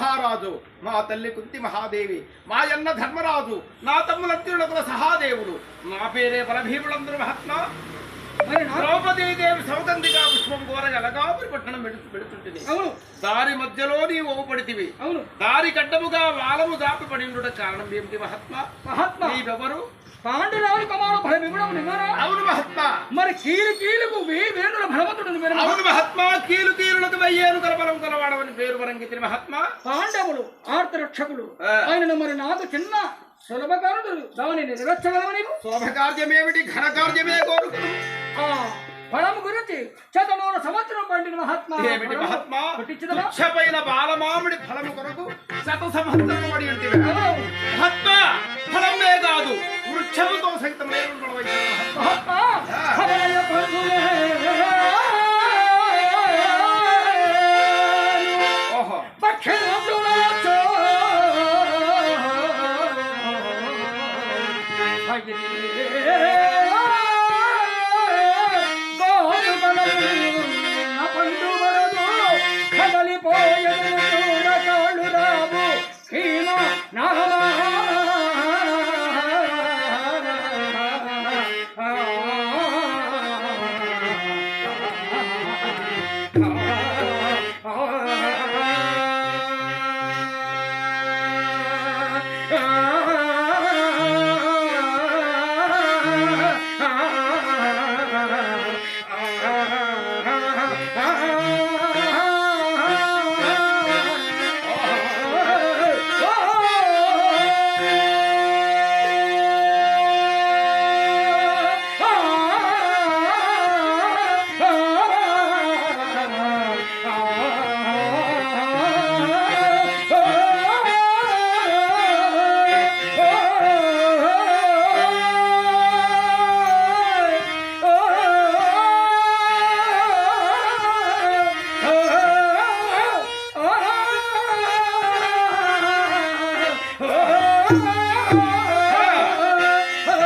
మహారాజు, మా తల్లి కుంతి మహాదేవి, మా అన్న ధర్మరాజు, నా తమ్ముల అర్జునుల సహాదేవుడు, నా పేరే బలభీములందరూ మహాత్మా. ద్రౌపదీదేవి సౌగంధిగా పుష్పం కోరగలగా పట్టణం పెడుతుంటుంది. దారి మధ్యలో నీవు ఓపడితివి. దారి కడ్డముగా వాలము దాపి పడిండుట కారణం ఏమిటి మహాత్మా? నీవెవరు? పాండురావు కుమారు భయమిగుణము నివారా. అవును మహాత్మా. మరి కీలుకు వేణుల బలవంతుడు. అవును మహాత్మా. కీలుకు వెయ్యేను కలబలం కలవాడవని పేరు వరంగితి మహాత్మా. పాండవులు ఆర్తరక్షకులు. ఆయనను మరి నాకు చిన్న సులభకారుడు దాని నెరవేర్చగలవని. శోభకార్యమేమిటి, ఘనకార్యమే కోరుకును. ఫలము గురించి 100 సంవత్సరం పండిన మహాత్మా. ఏమిటి మహాత్మా? వృక్షపైన బాలమామిడి ఫలము కొరకు 100 సంవత్సరం పడి ఉంటుంది మహాత్మా. ఫలమే కాదు, వృక్షముతో సైతం మహాత్మా. Oh